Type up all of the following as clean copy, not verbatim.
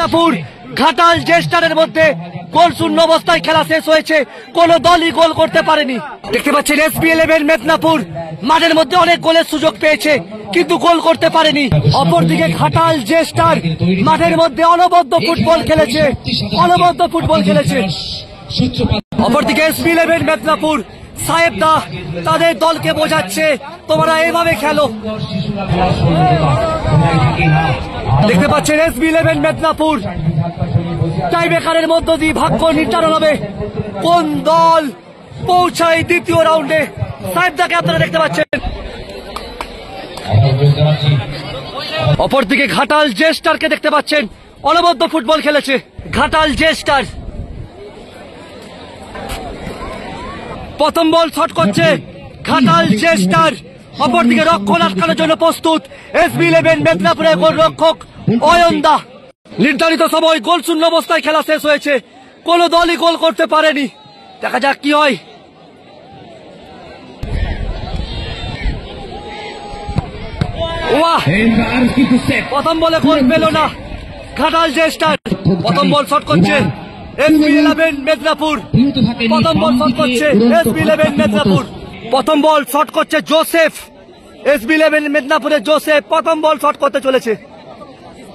মেদিনীপুর ঘাটাল জেস্টারের মধ্যে গোল শূন্য অবস্থায় খেলা শেষ হয়েছে, কোন দলই গোল করতে পারেনি। দেখতে পাচ্ছেন SB11 মেদিনীপুর মাঠের মধ্যে অনেক গোলের সুযোগ পেয়েছে কিন্তু গোল করতে পারেনি। অপরদিকে ঘাটাল জেস্টার মাঠের মধ্যে অনবদ্য ফুটবল খেলেছে, অনবদ্য ফুটবল খেলেছে। অপরদিকে SB11 মেদিনীপুর সাহেব দা তাদের দলকে বোঝাচ্ছে তোমরা এভাবে খেলো। দেখতে পাচ্ছেন SB11 মেদিনীপুর টাইব্রেকারের মধ্য দিয়ে ভাগ্য নির্ধারণ হবে কোন দল পৌঁছায় দ্বিতীয় রাউন্ডে। সাহেব দাকে আপনারা দেখতে পাচ্ছেন। অপরদিকে ঘাটাল জেস্টারকে দেখতে পাচ্ছেন, অনবদ্য ফুটবল খেলেছে ঘাটাল জেস্টার। প্রথম বল শট করছে ঘাটাল জেস্টার, অপরদিকে রক্ষণ আটকানোর জন্য প্রস্তুত SB11 মেদিনীপুরের গোলরক্ষক অয়ন্দা। নির্ধারিত সময় গোল শূন্য অবস্থায় খেলা শেষ হয়েছে, কোন দলই গোল করতে পারেনি। দেখা যাক কি হয়। প্রথম বলে গোল পেল না ঘাটাল জেস্টার। প্রথম বল শট করছে SB11 মেদিনীপুর, প্রথম বল শট করছে SB11 মেদিনীপুর, প্রথম বল শট করছে জোসেফ। SB11 মেদিনীপুরের জোসেফ প্রথম বল শট করতে চলেছে।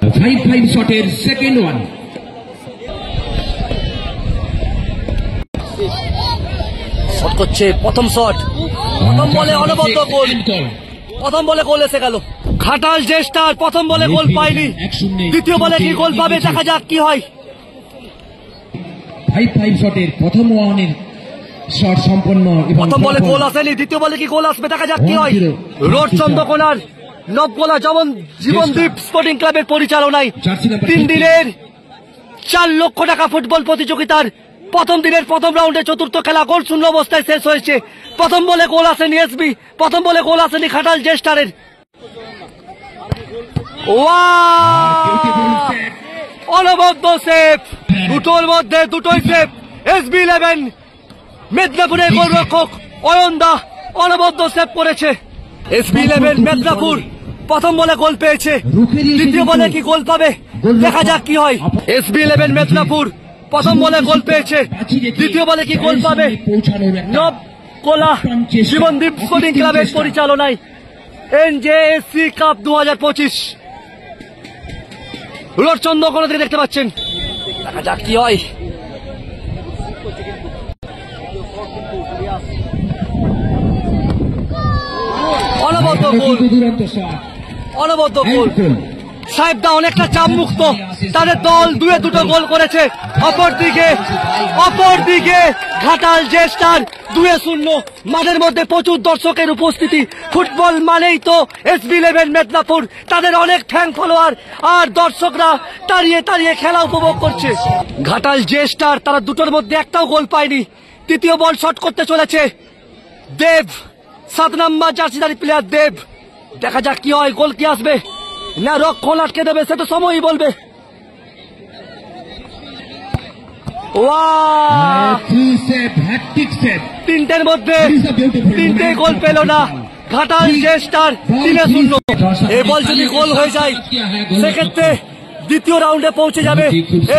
5 শটের সেকেন্ড ওয়ান। শট করছে প্রথম শট, প্রথম বলে অনবদ্য গোল, প্রথম বলে গোল এসে গেল। ঘাটাল জেস্টার প্রথম বলে গোল পায়নি, দ্বিতীয় বলে কি গোল পাবে দেখা যাক কি হয়। 5 শটের প্রথম ওয়ানের শট সম্পন্ন। প্রথম বলে গোল আসেনি, দ্বিতীয় বলে কি গোল আসবে দেখা যাক কি হয়। রোড চন্দ্রকোনার নবগোলা জীবনদ্বীপ স্পোর্টিং ক্লাবের পরিচালনায় 3 দিনের 4 লক্ষ টাকা ফুটবল প্রতিযোগিতার প্রথম দিনের প্রথম রাউন্ডে চতুর্থ খেলা গোল শূন্য অবস্থায় শেষ হয়েছে। প্রথম বলে গোল আসেনি SB, প্রথম বলে গোল আসেনি ঘাটাল জেস্টারের। অনবদ্য সেভ, দুটোর মধ্যে দুটোই সেভ। SB11 মেদিনীপুরের গোলরক্ষক অয়ন্দা অনবদ্য সেভ করেছে। SB11 মেদিনীপুর প্রথম বলে গোল পেয়েছে, দ্বিতীয় বলে কি গোল পাবে দেখা যাক কি হয়। SB11 মেদিনীপুর প্রথম বলে গোল পেয়েছে, দ্বিতীয় বলে কি গোল পাবে। নবগোলা জীবনদ্বীপ স্পোর্টিং ক্লাবের পরিচালনায় NJSC কাপ 2025 রোড চন্দ্রকোনা থেকে দেখতে পাচ্ছেন, দেখা যাক কি হয়। অনবদ্য গোল, অনবদ্য গোল। সাহেবদা অনেকটা চাপ মুক্ত, তাদের দল 2-2 গোল করেছে। অপরদিকে ঘাটাল জেস্টার 2-0। মাঠের মধ্যে প্রচুর দর্শকের উপস্থিতি, ফুটবল মানেই তো SB11 মেদিনীপুর, তাদের অনেক ফ্যান ফলোয়ার আর দর্শকরা তাড়িয়ে তাড়িয়ে খেলা উপভোগ করছে। ঘাটাল জেস্টার তারা দুটোর মধ্যে একটাও গোল পায়নি। তৃতীয় বল শট করতে চলেছে দেব, 7 নম্বর জার্সিধারী প্লেয়ার দেব। দেখা যাক কি হয়, গোল কি আসবে না রক্ষণ আটকে দেবে সেটা সময়ই বলবে। তিনটের মধ্যে 3টে গোল পেল না ঘাটাল জেস্টার, 3-0। এই বল যদি গোল হয়ে যায় সেক্ষেত্রে দ্বিতীয় রাউন্ডে পৌঁছে যাবে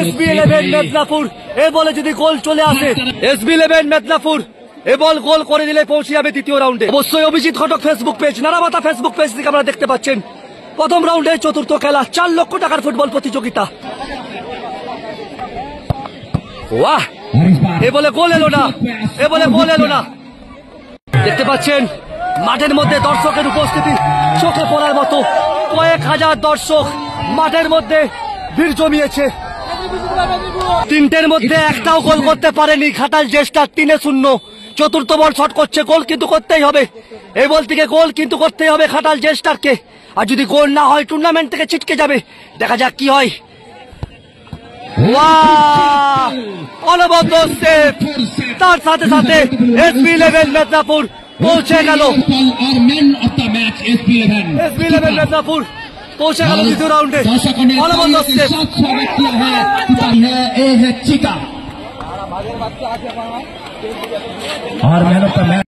SB11 মেদিনীপুর। এ বলে যদি গোল চলে আসে SB11 মেদিনীপুর এ বল গোল করে দিলে পৌঁছে যাবে দ্বিতীয় রাউন্ডে। অবশ্যই অভিজিৎ ঘটক ফেসবুক পেজ, নারাবাতা ফেসবুক পেজ থেকে আপনারা দেখতে পাচ্ছেন প্রথম রাউন্ডে চতুর্থ খেলা 4 লক্ষ টাকার ফুটবল প্রতিযোগিতা। ওয়াহ, এ বলে গোল এলো না, এ বলে গোল এলো না। দেখতে পাচ্ছেন মাঠের মধ্যে দর্শকের উপস্থিতি চোখে পড়ার মতো, কয়েক হাজার দর্শক মাঠের মধ্যে ভিড় জমিয়েছে। 3টের মধ্যে একটাও গোল করতে পারেনি ঘাটাল জেস্টার, 3-0। চতুর্থ বল শট করছে, গোল কিন্তু করতেই হবে। এই বল থেকে গোল কিন্তু করতেই হবে ঘাটাল জেস্টারকে, আর যদি গোল না হয় টুর্নামেন্ট থেকে ছিটকে যাবে। দেখা যাক কি হয়। অনবদ্য সেভ, তার সাথে সাথে SB11 মেদিনীপুর পৌঁছে গেল। SB11 মেদিনীপুর पहुंचे गल द्वितीय राउंडे और मैन ऑफ द मैच।